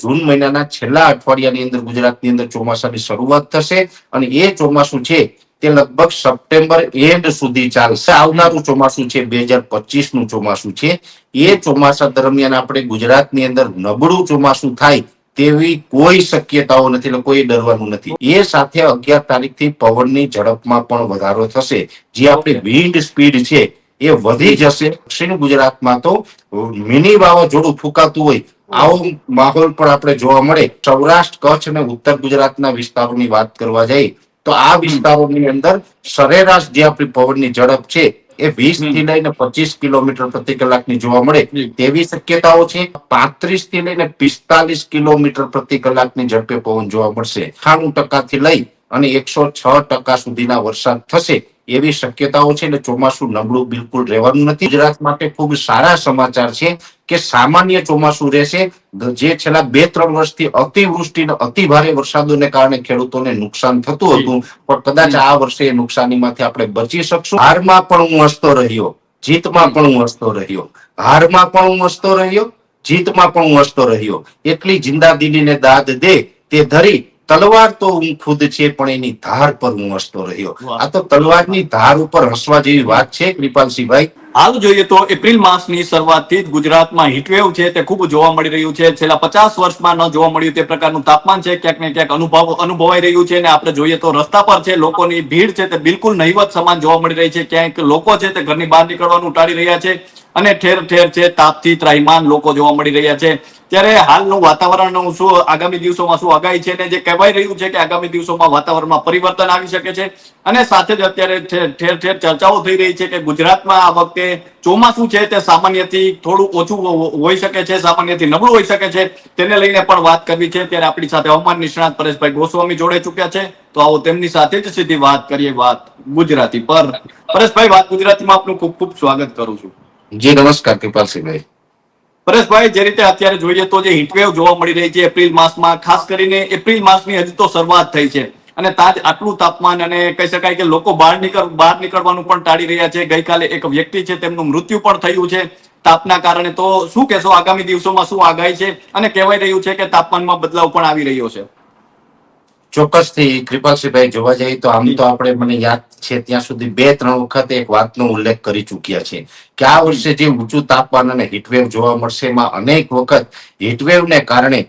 જૂન મહિનાના છેલ્લા અઠવાડિયાની અંદર ગુજરાતની અંદર ચોમાસાની શરૂઆત થશે અને એ ચોમાસું છે તે લગભગ સપ્ટેમ્બર એન્ડ સુધી ચાલશે. આવનારું ચોમાસું છે 2025 નું ચોમાસું છે. એ ચોમાસા દરમિયાન આપણે ગુજરાતની અંદર નબળું ચોમાસું થાય તેવી કોઈ શક્યતાઓ નથી, એટલે કોઈ ડરવાનું નથી. એ સાથે 11 તારીખથી પવનની ઝડપમાં પણ વધારો થશે. જે આપણી વિન્ડ સ્પીડ છે એ વધી જશે. દક્ષિણ ગુજરાતમાં તો મિની વાવાઝોડું ફૂંકાતું હોય આવો માહોલ પણ આપણે જોવા મળે. સૌરાષ્ટ્ર, કચ્છ અને ઉત્તર ગુજરાતના વિસ્તારોની વાત કરવા જઈએ તો આ વિસ્તારોની અંદર સરેરાશ જે આપણી પવનની ઝડપ છે એ 20 થી લઈને 25 કિલોમીટર પ્રતિ કલાકની જોવા મળે તેવી શક્યતાઓ છે. 35 થી લઈને 45 કિલોમીટર પ્રતિ કલાકની ઝડપે પવન જોવા મળશે. 98% થી લઈ અને 106% સુધીના વરસાદ થશે એવી શક્યતાઓ છે. એટલે ચોમાસું નબળું બિલકુલ રહેવાનું નથી. ગુજરાત માટે ખૂબ સારા સમાચાર છે કે સામાન્ય ચોમાસું રહેશે. જે છેલ્લા 2-3 વર્ષથી અતિવૃષ્ટિ અને અતિ ભારે વરસાદોને કારણે ખેડૂતોને નુકસાન થતું હતું, પણ કદાચ આ વર્ષે એ નુકસાનીમાંથી આપણે બચી શકશું. હારમાં પણ હું હસતો રહ્યો, જીતમાં પણ હું હસતો રહ્યો. હારમાં પણ હું હસતો રહ્યો, જીતમાં પણ હું હસતો રહ્યો. એટલી જિંદાદિલીને દાદ દે તે ધરી, તલવાર તો હું ખુદ છે પણ એની ધાર પર હું હસતો રહ્યો. આ તો તલવારની ધાર ઉપર હસવા જેવી વાત છે કૃપાલસિંહભાઈ. હાલ જોઈએ તો એપ્રિલ માસની શરૂઆતથી જ ગુજરાતમાં હીટવેવ છે તે ખૂબ જોવા મળી રહ્યું છે. છેલ્લા 50 વર્ષમાં ન જોવા મળ્યું તે પ્રકારનું તાપમાન છે ક્યાંક ને ક્યાંક અનુભવાઈ રહ્યું છે. અને આપણે જોઈએ તો રસ્તા પર છે લોકોની ભીડ છે તે બિલકુલ નહિવત સમાન જોવા મળી રહી છે. ક્યાંક લોકો છે તે ઘરની બહાર નીકળવાનું ટાળી રહ્યા છે અને ઠેર ઠેર છે તાપથી ત્રાહિમામ લોકો જોવા મળી રહ્યા છે. ત્યારે હાલનું વાતાવરણ શું આગામી દિવસોમાં શું આગાહી છે ને જે કહેવાય રહ્યું છે કે આગામી દિવસોમાં વાતાવરણમાં પરિવર્તન આવી શકે છે. અને સાથે જ અત્યારે ઠેર ઠેર ચર્ચાઓ થઈ રહી છે કે ગુજરાતમાં આ વખતે ચોમાસું છે તે સામાન્યથી થોડું ઓછું હોઈ શકે છે, સામાન્યથી નબળું હોઈ શકે છે. તેને લઈને પણ વાત કરવી છે. ત્યારે આપણી સાથે હવામાન નિષ્ણાત પરેશભાઈ ગોસ્વામી જોડે ચૂક્યા છે, તો આવો તેમની સાથે જ સીધી વાત કરીએ વાત ગુજરાતી પર. પરેશભાઈ, વાત ગુજરાતીમાં આપનું ખૂબ ખૂબ સ્વાગત કરું છું. જી નમસ્કાર કૃપાલસિંહભાઈ. પરેશભાઈ, જે રીતે અત્યારે જોઈએ તો જે હીટવેવ જોવા મળી રહી છે એપ્રિલ માસમાં, ખાસ કરીને એપ્રિલ માસની હજી તો શરૂઆત થઈ છે અને તાજ આટલું તાપમાન, અને કહી શકાય કે લોકો બહાર નીકળવાનું પણ ટાળી રહ્યા છે. ગઈકાલે એક વ્યક્તિ છે તેમનું મૃત્યુ પણ થયું છે તાપના કારણે. તો શું કહેશો, આગામી દિવસોમાં શું આગાહી છે અને કહેવાય રહ્યું છે કે તાપમાનમાં બદલાવ પણ આવી રહ્યો છે? ચોક્કસથી કૃપાલસિંહભાઈ, જોવા જઈએ તો આમ તો આપણે, મને યાદ છે ત્યાં સુધી 2-3 વખત એક વાતનો ઉલ્લેખ કરી ચૂક્યા છે કે આ વર્ષે જે ઊંચું તાપમાન અને હીટવેવ જોવા મળશે એમાં અનેક વખત હીટવેવને કારણે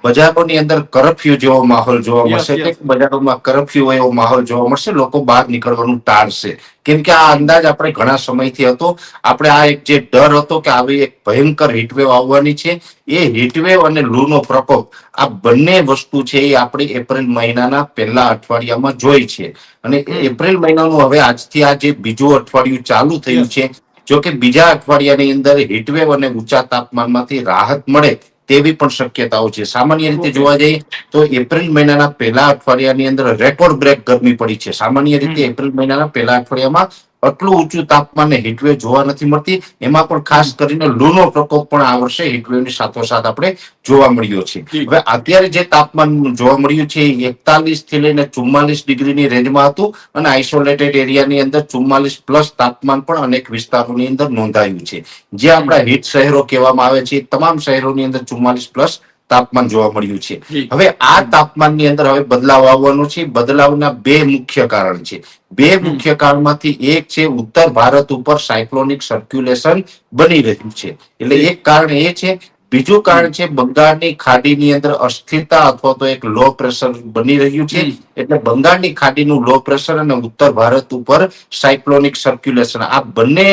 બજારોની અંદર કરફ્યુ જેવો માહોલ જોવા મળશે. બજારોમાં કરફ્યુ એવો માહોલ જોવા મળશે. લોકો બહાર નીકળવાનું ટાળશે. કેમ કે આ અંદાજ આપણે ઘણા સમયથી હતો. આપણે આ એક જે ડર હતો કે આવી એક ભયંકર હીટવેવ આવવાની છે, એ હીટવેવ અને લૂનો પ્રકોપ, આ બંને વસ્તુ છે એ આપણે એપ્રિલ મહિનાના પહેલા અઠવાડિયામાં જોઈ છે. અને એપ્રિલ મહિનાનું હવે આજથી આ જે બીજું અઠવાડિયું ચાલુ થયું છે, જો કે બીજા અઠવાડિયાની અંદર હીટવેવ અને ઊંચા તાપમાનમાંથી રાહત મળે તેવી પણ શક્યતાઓ છે. સામાન્ય રીતે જોવા જઈએ તો એપ્રિલ મહિનાના પહેલા અઠવાડિયાની અંદર રેકોર્ડ બ્રેક ગરમી પડી છે. સામાન્ય રીતે એપ્રિલ મહિનાના પહેલા અઠવાડિયામાં આટલું ઊંચું તાપમાન ને હીટવેવ જોવા નથી મળતી. એમાં પણ ખાસ કરીને લૂનો પ્રકોપ પણ આ વર્ષે હીટવેવની સાથોસાથ આપણે જોવા મળ્યો છે. હવે અત્યારે જે તાપમાન જોવા મળ્યું છે એ 41 થી લઈને 44 ડિગ્રીની રેન્જમાં હતું અને આઇસોલેટેડ એરિયાની અંદર 44+ તાપમાન પણ અનેક વિસ્તારોની અંદર નોંધાયું છે. જે આપણા હીટ શહેરો કહેવામાં આવે છે, તમામ શહેરોની અંદર 44+ તાપમાન જોવા મળ્યું છે. હવે આ તાપમાનની અંદર હવે બદલાવ આવવાનો છે. બદલાવના 2 મુખ્ય કારણ છે. 2 મુખ્ય કારણમાંથી એક છે ઉત્તર ભારત ઉપર સાયક્લોનિક સર્ક્યુલેશન બની રહ્યું છે, એટલે એક કારણ એ છે. બીજું કારણ છે બંગાળની ખાડીની અંદર અસ્થિરતા અથવા તો એક લો પ્રેશર બની રહ્યું છે. એટલે બંગાળની ખાડીનું લો પ્રેશર અને ઉત્તર ભારત ઉપર સાયક્લોનિક સર્ક્યુલેશન, આ બંને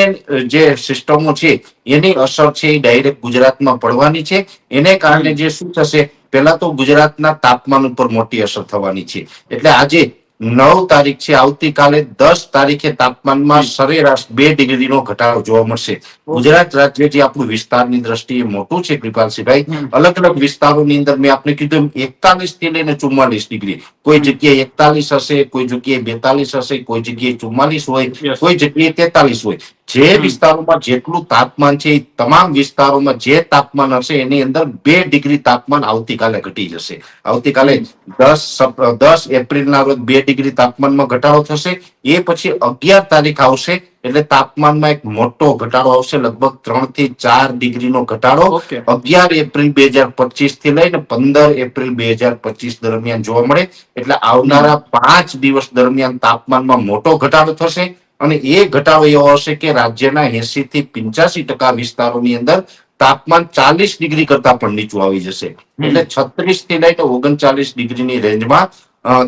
જે સિસ્ટમો છે એની અસર છે એ ડાયરેક્ટ ગુજરાતમાં પડવાની છે. એને કારણે જે શું થશે, પહેલા તો ગુજરાતના તાપમાન ઉપર મોટી અસર થવાની છે. એટલે આજે 9 તારીખ છે, આવતીકાલે 10 તારીખે તાપમાનમાં સરેરાશ 2 ડિગ્રીનો ઘટાડો જોવા મળશે. ગુજરાત રાજ્ય જે આપણું વિસ્તારની દ્રષ્ટિએ મોટું છે કૃપાલસિંહભાઈ, અલગ અલગ વિસ્તારોની અંદર મેં આપને કીધું 41 થી લઈને 44 ડિગ્રી, કોઈ જગ્યાએ 41 હશે, કોઈ જગ્યાએ 42 હશે, કોઈ જગ્યાએ 44 હોય, કોઈ જગ્યાએ 43 હોય. જે વિસ્તારોમાં જેટલું તાપમાન છે એ તમામ વિસ્તારોમાં જે તાપમાન હશે એની અંદર 2 ડિગ્રી તાપમાન આવતીકાલે ઘટી જશે. આવતીકાલે 10 એપ્રિલના રોજ 2 ડિગ્રી તાપમાનમાં ઘટાડો થશે. એ પછી 11 તારીખ આવશે એટલે તાપમાનમાં એક મોટો ઘટાડો આવશે, લગભગ 3 થી 4 ડિગ્રીનો ઘટાડો ઓકે 11 એપ્રિલ 2025 થી લઈને 15 એપ્રિલ 2025 દરમિયાન જોવા મળે. એટલે આવનારા 5 દિવસ દરમિયાન તાપમાનમાં મોટો ઘટાડો થશે અને એ ઘટાડો એવો હશે કે રાજ્યના 80 થી 85% વિસ્તારોની અંદર તાપમાન 40 ડિગ્રી કરતા પણ નીચું આવી જશે. એટલે 36 થી લઈને 39 ડિગ્રીની રેન્જમાં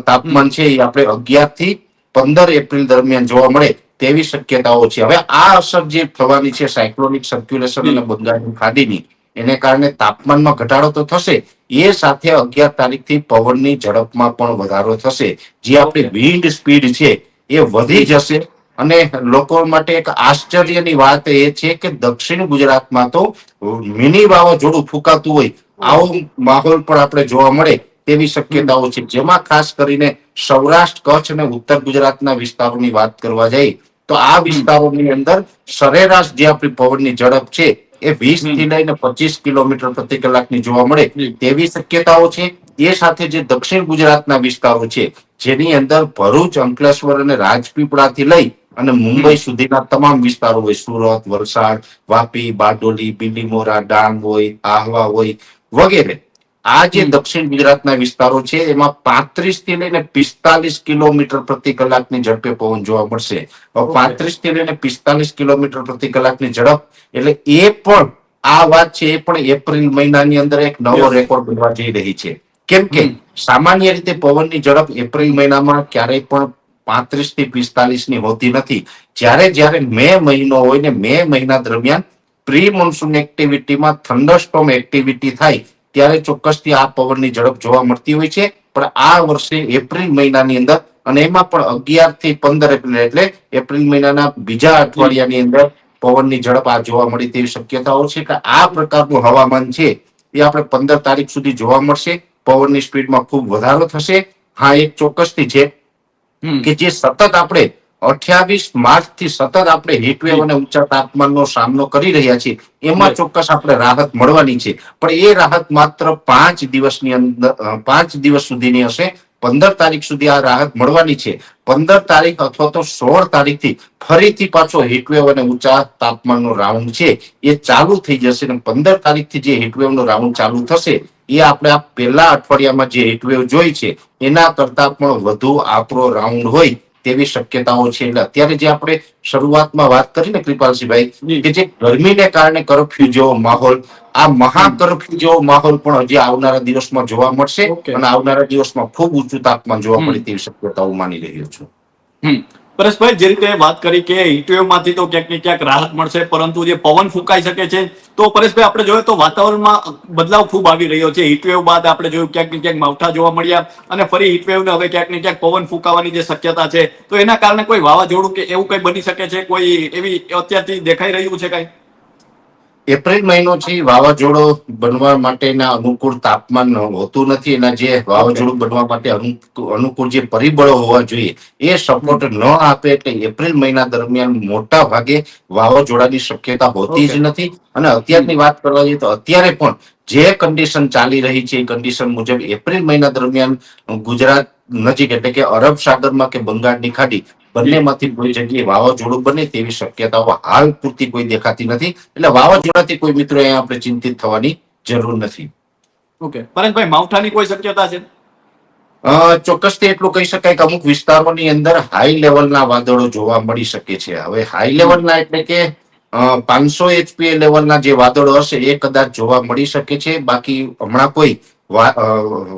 તાપમાન છે એ આપણે 11 થી 15 એપ્રિલ દરમિયાન જોવા મળે તેવી શક્યતાઓ છે. હવે આ અસર જે થવાની છે સાયક્લોનિક સર્ક્યુલેશન અને બંગાળની ખાડીની, એને કારણે તાપમાનમાં ઘટાડો તો થશે, એ સાથે 11 તારીખથી પવનની ઝડપમાં પણ વધારો થશે. જે આપણી વિન્ડ સ્પીડ છે એ વધી જશે. અને લોકો માટે એક આશ્ચર્યની વાત એ છે કે દક્ષિણ ગુજરાતમાં તો મિની વાવાઝોડું ફૂંકાતું હોય આવો માહોલ પણ આપણે જોવા મળે તેવી શક્યતાઓ છે. જેમાં ખાસ કરીને સૌરાષ્ટ્ર, કચ્છ અને ઉત્તર ગુજરાતના વિસ્તારોની વાત કરવા જઈએ તો આ વિસ્તારોની અંદર સરેરાશ જે આપણી પવનની ઝડપ છે એ 20 થી લઈને 25 કિલોમીટર પ્રતિ કલાકની જોવા મળે તેવી શક્યતાઓ છે. એ સાથે જે દક્ષિણ ગુજરાતના વિસ્તારો છે જેની અંદર ભરૂચ, અંકલેશ્વર અને રાજપીપળાથી લઈ અને મુંબઈ સુધીના તમામ વિસ્તારો હોય, સુરત, વલસાડ, વાપી, બારડોલી, બીલીમોરા, ડાંગ હોય, આહવા હોય વગેરે, આ જે દક્ષિણ ગુજરાતના વિસ્તારો છે એમાં 35 થી લઈને 45 કિલોમીટર પ્રતિ કલાકની ઝડપે પવન જોવા મળશે. 35 થી લઈને 45 કિલોમીટર પ્રતિ કલાકની ઝડપ એટલે એ પણ આ વાત છે એ પણ એપ્રિલ મહિનાની અંદર એક નવો રેકોર્ડ બનવા જઈ રહી છે. કેમ કે સામાન્ય રીતે પવનની ઝડપ એપ્રિલ મહિનામાં ક્યારેય પણ 35 થી 45 ની હોતી નથી. જ્યારે મે મહિનો હોય ને મે મહિના દરમિયાન પ્રી મોન્સૂન એક્ટિવિટીમાં થંડરસ્ટોર્મ એક્ટિવિટી થાય ત્યારે ચોક્કસથી આ પવનની ઝડપ જોવા મળતી હોય છે. પણ આ વર્ષે એપ્રિલ મહિનાની અંદર અને એમાં પણ 11 થી 15 એપ્રિલ એટલે એપ્રિલ મહિનાના બીજા અઠવાડિયાની અંદર પવનની ઝડપ આ જોવા મળી તેવી શક્યતાઓ છે. કે આ પ્રકારનું હવામાન છે એ આપણે 15 તારીખ સુધી જોવા મળશે. પવનની સ્પીડમાં ખૂબ વધારો થશે. હા, એક ચોક્કસથી છે કે જે સતત આપણે 28 માર્ચ થી સતત આપણે હીટવેવ અને ઊંચા તાપમાનનો સામનો કરી રહ્યા છીએ એમાં ચોક્કસ આપણે રાહત મળવાની છે. પણ એ રાહત માત્ર 5 દિવસની અંદર 5 દિવસ સુધીની હશે. 15 તારીખ સુધી આ રાહત મળવાની છે. 15 તારીખ અથવા તો 16 તારીખથી ફરીથી પાછો હીટવેવ અને ઊંચા તાપમાનનો રાઉન્ડ છે એ ચાલુ થઈ જશે. અને 15 તારીખથી જે હીટવેવનો રાઉન્ડ ચાલુ થશે એ આપણે આ પહેલા અઠવાડિયામાં જે હીટવેવ જોઈ છે એના કરતા પણ વધુ આપણો રાઉન્ડ હોય તેવી શક્યતાઓ છે. એટલે અત્યારે જે આપણે શરૂઆતમાં વાત કરી ને કૃપાલસિંહભાઈ કે જે ગરમીને કારણે કરફ્યુ જેવો માહોલ, આ મહા કરફ્યુ જેવો માહોલ પણ હજી આવનારા દિવસમાં જોવા મળશે અને આવનારા દિવસમાં ખૂબ ઊંચું તાપમાન જોવા મળે તેવી શક્યતાઓ માની રહ્યો છું. પરેશભાઈ, જે રીતે વાત કરી કે હીટવેવ માંથી તો ક્યાંક ને ક્યાંક રાહત મળશે, પરંતુ જે પવન ફૂંકાઈ શકે છે તો પરેશભાઈ આપણે જોઈએ તો વાતાવરણમાં બદલાવ ખૂબ આવી રહ્યો છે. હીટવેવ બાદ આપણે જોયું ક્યાંક ને ક્યાંક માવઠા જોવા મળ્યા અને ફરી હીટવેવ ને હવે ક્યાંક ને ક્યાંક પવન ફૂંકાવાની જે શક્યતા છે તો એના કારણે કોઈ વાવાઝોડું કે એવું કઈ બની શકે છે? કોઈ એવી અત્યારથી દેખાઈ રહ્યું છે કઈ? એપ્રિલ મહિનો છે વાવાઝોડો બનવા માટેના અનુકૂળ તાપમાન હોતું નથી. એના જે વાવાઝોડું બનવા માટે અનુકૂળ જે પરિબળો હોવા જોઈએ એ સપોર્ટ ન આપે એટલે એપ્રિલ મહિના દરમિયાન મોટા ભાગે વાવાઝોડાની શક્યતા હોતી જ નથી. અને અત્યારની વાત કરવા જઈએ તો અત્યારે પણ જે કન્ડિશન ચાલી રહી છે એ કન્ડિશન મુજબ એપ્રિલ મહિના દરમિયાન ગુજરાત નજીક એટલે કે અરબ સાગરમાં કે બંગાળની ખાડી બંનેમાંથી કોઈ જગ્યાએ વાવાઝોડું બને તેવી શક્યતાઓ હાલ પૂરતી કોઈ દેખાતી નથી. એટલે વાવાઝોડાથી કોઈ મિત્રો અહીંયા આપણે ચિંતિત થવાની જરૂર નથી. ઓકે પરેશભાઈ, માવઠાની કોઈ શક્યતા છે? ચોક્કસથી એટલું કહી શકાય કે અમુક વિસ્તારોની અંદર હાઈ લેવલના વાદળો જોવા મળી શકે છે. હવે હાઈ લેવલના એટલે કે 500 એચપીએ લેવલના જે વાદળો હશે એ કદાચ જોવા મળી શકે છે. બાકી હમણાં કોઈ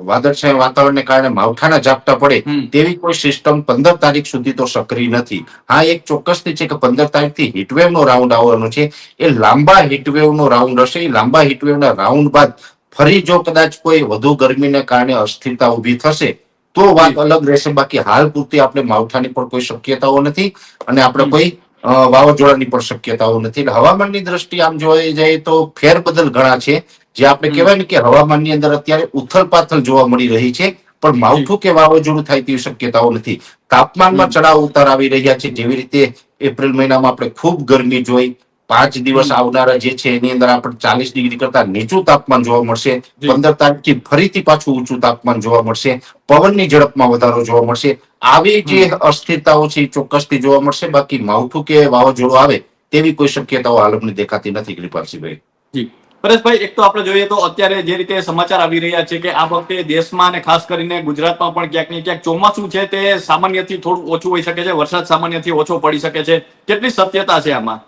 વાદળછાયા વાતાવરણને કારણે માવઠાના ઝાપટા પડે તેવી કોઈ સિસ્ટમ 15 તારીખ સુધી તો સક્રિય નથી. હા, એક ચોક્કસથી છે કે 15 તારીખથી હીટવેવનો રાઉન્ડ આવવાનો છે. એ લાંબા હીટવેવનો રાઉન્ડ હશે. એ લાંબા હીટવેવના રાઉન્ડ બાદ ફરી જો કદાચ કોઈ વધુ ગરમીને કારણે અસ્થિરતા ઉભી થશે તો વાત અલગ રહેશે. બાકી હાલ પૂરતી આપણે માવઠાની પણ કોઈ શક્યતાઓ નથી અને આપણે કોઈ વાવાઝોડાની પણ શક્યતાઓ નથી. એટલે હવામાનની દ્રષ્ટિએ આમ જોવા જઈએ તો ફેરબદલ ઘણા છે. જે આપણે કહેવાય ને કે હવામાનની અંદર અત્યારે ઉથલ પાથલ જોવા મળી રહી છે પણ માવઠું કે વાવાઝોડું થાય તેવી શક્યતાઓ નથી. તાપમાનમાં ચડાવ ઉતાર આવી રહ્યા છે. જેવી રીતે એપ્રિલ મહિનામાં આપણે ખૂબ ગરમી જોઈ, 5 દિવસ આવનારા જે છે એની અંદર આપણે 40 ડિગ્રી કરતા નીચું તાપમાન જોવા મળશે. 15 તારીખથી ફરીથી પાછું ઊંચું તાપમાન જોવા મળશે. પવનની ઝડપમાં વધારો જોવા મળશે. આવી જે અસ્થિરતાઓ છે એ ચોક્કસથી જોવા મળશે. બાકી માવઠું કે વાવાઝોડું આવે તેવી કોઈ શક્યતાઓ હાલ અમને દેખાતી નથી કૃપાલસિંહભાઈ. જી પરેશભાઈ, એક તો આપણે જોઈએ તો અત્યારે જે રીતે સમાચાર આવી રહ્યા છે કે આ વખતે દેશમાં અને ખાસ કરીને ગુજરાતમાં પણ ક્યાંક ને ક્યાંક ચોમાસું છે તે સામાન્યથી થોડું ઓછું હોઈ શકે છે, વરસાદ સામાન્યથી ઓછો પડી શકે છે. કેટલી સત્યતા છે આમાં?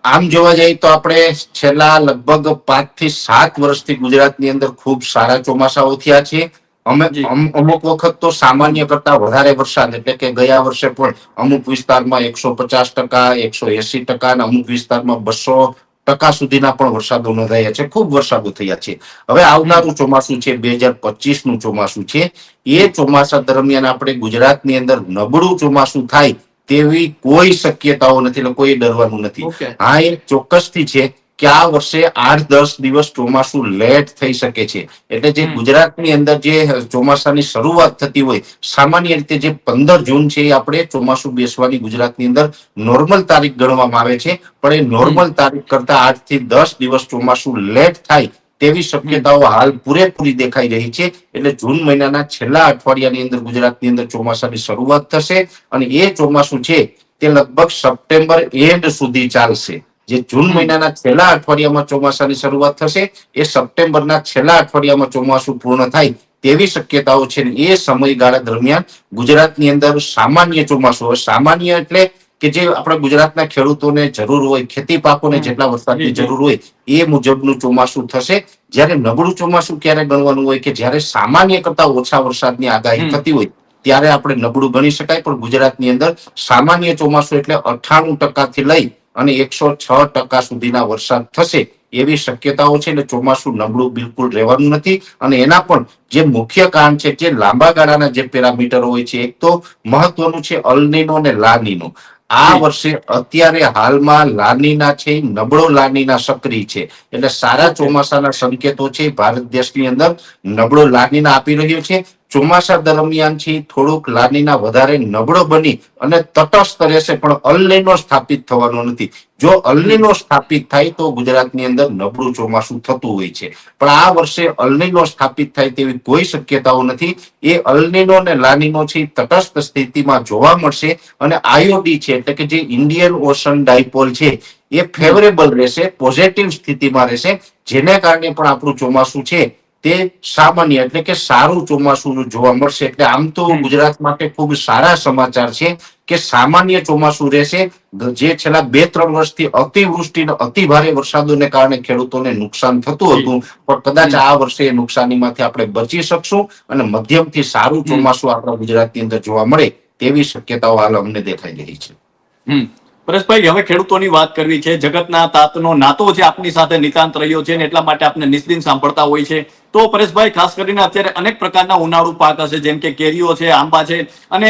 આમ જોવા જઈએ તો આપણે છેલ્લા લગભગ 5 થી 7 વર્ષથી ગુજરાતની અંદર ખૂબ સારા ચોમાસાઓ થયા છે. અમુક વખત તો સામાન્ય કરતા વધારે વરસાદ, એટલે કે ગયા વર્ષે પણ અમુક વિસ્તારમાં 150%, 180% અને અમુક વિસ્તારમાં 200% સુધીના પણ વરસાદો નોંધાયા છે. ખૂબ વરસાદો થયા છે. હવે આવનારું ચોમાસું છે 2025 નું ચોમાસું છે. એ ચોમાસા દરમિયાન આપણે ગુજરાતની અંદર નબળું ચોમાસું થાય તેવી કોઈ શક્યતાઓ નથી, એટલે કોઈ ડરવાનું નથી. હા, એ ચોક્કસથી છે કે આ વર્ષે 8-10 દિવસ ચોમાસું લેટ થઈ શકે છે. એટલે જે ગુજરાતની અંદર જે ચોમાસાની શરૂઆત થતી હોય, સામાન્ય રીતે જે 15 જૂન છે એ આપણે ચોમાસું બેસવાની ગુજરાતની અંદર નોર્મલ તારીખ ગણવામાં આવે છે. પણ એ નોર્મલ તારીખ કરતા 8 થી 10 દિવસ ચોમાસું લેટ થાય તેવી શક્યતાઓ હાલ પૂરેપૂરી દેખાઈ રહી છે. એટલે જૂન મહિનાના છેલ્લા અઠવાડિયાની અંદર ગુજરાતની અંદર ચોમાસાની શરૂઆત થશે અને એ ચોમાસું છે તે લગભગ સપ્ટેમ્બર એન્ડ સુધી ચાલશે. જે જૂન મહિનાના છેલ્લા અઠવાડિયામાં ચોમાસાની શરૂઆત થશે, એ સપ્ટેમ્બરના છેલ્લા અઠવાડિયામાં ચોમાસું પૂર્ણ થાય તેવી શક્યતાઓ છે. એ સમયગાળા દરમિયાન ગુજરાતની અંદર સામાન્ય ચોમાસું, સામાન્ય એટલે કે જે આપણા ગુજરાતના ખેડૂતોને જરૂર હોય, ખેતી પાકોને જેટલા વરસાદની જરૂર હોય એ મુજબનું ચોમાસું થશે. જ્યારે નબળું ચોમાસું ક્યારે ગણવાનું હોય કે જ્યારે સામાન્ય કરતા ઓછા વરસાદની આગાહી થતી હોય ત્યારે આપણે નબળું ગણી શકાય. પણ ગુજરાતની અંદર સામાન્ય ચોમાસું એટલે 98% થી લઈ અને 106% સુધીના વરસાદ થશે એવી શક્યતાઓ છે. એટલે ચોમાસું નબળું બિલકુલ રહેવાનું નથી. અને એના પણ જે મુખ્ય કારણ છે, જે લાંબા ગાળાના જે પેરામીટરો હોય છે, એક તો મહત્વનું છે અલ્નીનો અને લાનીનો. આ વર્ષે અત્યારે હાલમાં લાનીના છે, નબળો લાનીના સક્રિય છે. એટલે સારા ચોમાસાના સંકેતો છે ભારત દેશની અંદર નબળો લાનીના આપી રહ્યો છે. ચોમાસા દરમિયાન છે થોડુંક લાનીના વધારે નબળો બની અને તટસ્થ રહેશે, પણ અલ્નીનો સ્થાપિત થવાનો નથી. જો અલ્નીનો સ્થાપિત થાય તો ગુજરાતની અંદર નબળું ચોમાસું થતું હોય છે. પણ આ વર્ષે અલ્નીનો સ્થાપિત થાય તેવી કોઈ શક્યતાઓ નથી. એ અલ્નીનો અને લાનીનો છે તટસ્થ સ્થિતિમાં જોવા મળશે. અને આઈઓડી છે, એટલે કે જે ઇન્ડિયન ઓશન ડાયપોલ છે, એ ફેવરેબલ રહેશે, પોઝિટિવ સ્થિતિમાં રહેશે. જેને કારણે પણ આપણું ચોમાસું છે તે સામાન્ય એટલે કે સારું ચોમાસું જોવા મળશે. એટલે આમ તો ગુજરાત માટે ખૂબ સારા સમાચાર છે કે સામાન્ય ચોમાસું રહેશે. જે છેલ્લા 2-3 વર્ષથી અતિવૃષ્ટિ અને અતિ ભારે વરસાદોને કારણે ખેડૂતોને નુકસાન થતું હતું, પણ કદાચ આ વર્ષે નુકસાનીમાંથી આપણે બચી શકશું અને મધ્યમથી સારું ચોમાસું આપણા ગુજરાતની અંદર જોવા મળે તેવી શક્યતાઓ હાલ અમને દેખાઈ રહી છે. પરેશભાઈ, હવે ખેડૂતોની વાત કરવી છે. જગતના તાતનો નાતો છે આપની સાથે નિતાંત રહ્યો છે, એટલા માટે આપણે નિસ્દિન સાંભળતા હોય છે. તો પરેશભાઈ, ખાસ કરીને અત્યારે અનેક પ્રકારના ઉનાળુ પાક હશે, જેમ કે કેરીઓ છે, આંબા છે, અને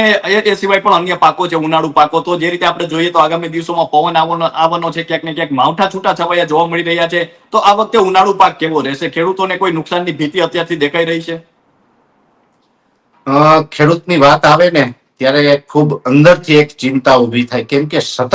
એ સિવાય પણ અન્ય પાકો છે, ઉનાળુ પાકો. તો જે રીતે આપણે જોઈએ તો આગામી દિવસોમાં પવન આવવાનો છે, ક્યાંક ને ક્યાંક માવઠા છૂટા છવાયા જોવા મળી રહ્યા છે. તો આ વખતે ઉનાળુ પાક કેવો રહેશે? ખેડૂતોને કોઈ નુકસાનની ભીતિ અત્યારથી દેખાઈ રહી છે? ખેડૂતની વાત આવે ને ત્યારે ખૂબ અંદરથી એક ચિંતા ઉભી થાય, કેમ કે સતત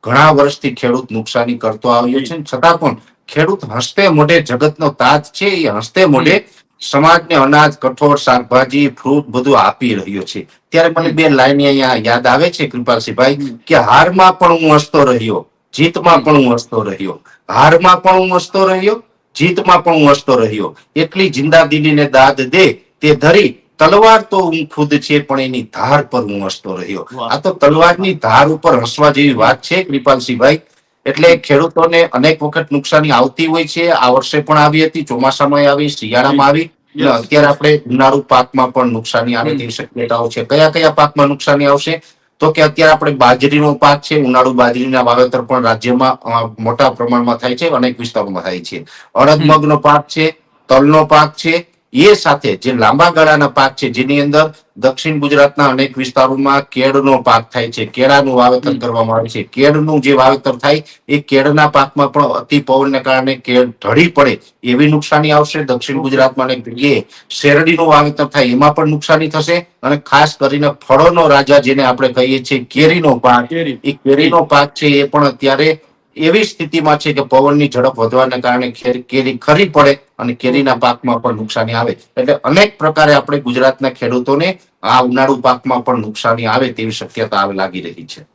ઘણા વર્ષથી ખેડૂત નુકસાની કરતો આવ્યો છે. છતાં પણ ખેડૂત હસતે મોઢે, જગતનો તાત છે એ હસતે મોઢે સમાજને અનાજ, કઠોળ, શાકભાજી, ફ્રૂટ બધું આપી રહ્યો છે. ત્યારે મને બે લાઈન અહીંયા યાદ આવે છે કૃપાલસિંહભાઈ, કે હારમાં પણ હું હસતો રહ્યો, જીતમાં પણ હું હસતો રહ્યો. હારમાં પણ હું હસતો રહ્યો, જીતમાં પણ હું હસતો રહ્યો. એટલી જિંદાદિલીને દાદ દે તે ધરી, તલવાર તો હું ખુદ છે પણ એની ધાર પર હું હસતો રહ્યો. આ તો તલવારની ધાર ઉપર હસવા જેવી વાત છે કૃપાલસિંહભાઈ. એટલે ખેડૂતોને અનેક વખત નુકસાની આવતી હોય છે. આ વર્ષે પણ આવી હતી, ચોમાસામાં આવી, શિયાળામાં આવી. અત્યારે આપણે ઉનાળુ પાકમાં પણ નુકસાની આવે તેવી શક્યતાઓ છે. કયા કયા પાકમાં નુકસાની આવશે? તો કે અત્યારે આપણે બાજરીનો પાક છે, ઉનાળુ બાજરીના વાવેતર પણ રાજ્યમાં મોટા પ્રમાણમાં થાય છે, અનેક વિસ્તારોમાં થાય છે. અડદ મગનો પાક છે, તલનો પાક છે. એ સાથે જે લાંબા ગાળાના પાક છે, જેની અંદર દક્ષિણ ગુજરાતના અનેક વિસ્તારોમાં કેળનો પાક થાય છે, કેળાનું વાવેતર કરવામાં આવે છે. કેળનું જે વાવેતર થાય એ કેળના પાકમાં પણ અતિ પવનને કારણે કેળ ઢળી પડે એવી નુકસાની આવશે. દક્ષિણ ગુજરાતમાં અનેક જગ્યાએ શેરડીનું વાવેતર થાય એમાં પણ નુકસાની થશે. અને ખાસ કરીને ફળોનો રાજા જેને આપણે કહીએ છીએ કેરીનો પાક, કેરી. એ કેરીનો પાક છે એ પણ અત્યારે એવી સ્થિતિમાં છે કે પવનની ઝડપ વધવાને કારણે કેરી ખરી પડે અને કેરીના પાકમાં પણ નુકસાની આવે. એટલે અનેક પ્રકારે આપણે ગુજરાતના ખેડૂતોને આ ઉનાળુ પાકમાં પણ નુકસાની આવે તેવી શક્યતા લાગી રહી છે.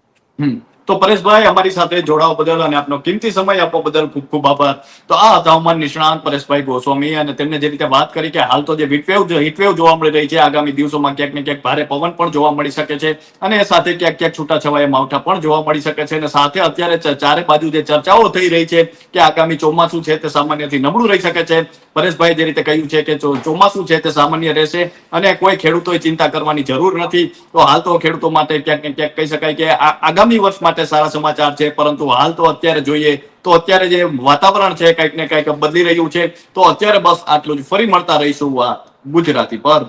તો પરેશભાઈ, અમારી સાથે જોડાવા બદલ અને આપનો કિંમતી સમય આપવા બદલ ખૂબ ખૂબ આભાર. તો આ હતા હવામાન નિષ્ણાંત પરેશભાઈ ગોસ્વામી, અને તેમને જે રીતે વાત કરી કે હાલ તો જે હીટવેવ જોવા મળી રહી છે, આગામી દિવસોમાં ક્યાંક ને ક્યાંક ભારે પવન પણ જોવા મળી શકે છે, અને સાથે ક્યાંક ક્યાંક છૂટાછવાયા માવઠા પણ જોવા મળી શકે છે. અને સાથે અત્યારે ચારે બાજુ જે ચર્ચાઓ થઈ રહી છે કે આગામી ચોમાસું છે તે સામાન્યથી નબળું રહી શકે છે. પરેશભાઈ જે રીતે કહ્યું છે કે ચોમાસું છે તે સામાન્ય રહેશે અને કોઈ ખેડૂતોએ ચિંતા કરવાની જરૂર નથી. તો હાલ તો ખેડૂતો માટે ક્યાંક ને ક્યાંક કહી શકાય કે આગામી વર્ષ માટે સારા સમાચાર છે, પરંતુ હાલ તો અત્યારે જોઈએ તો અત્યારે જે વાતાવરણ છે કંઈક ને કંઈક બદલી રહ્યું છે. તો અત્યારે બસ આટલું જ. ફરી મળતા રહીશું આ ગુજરાતી પર.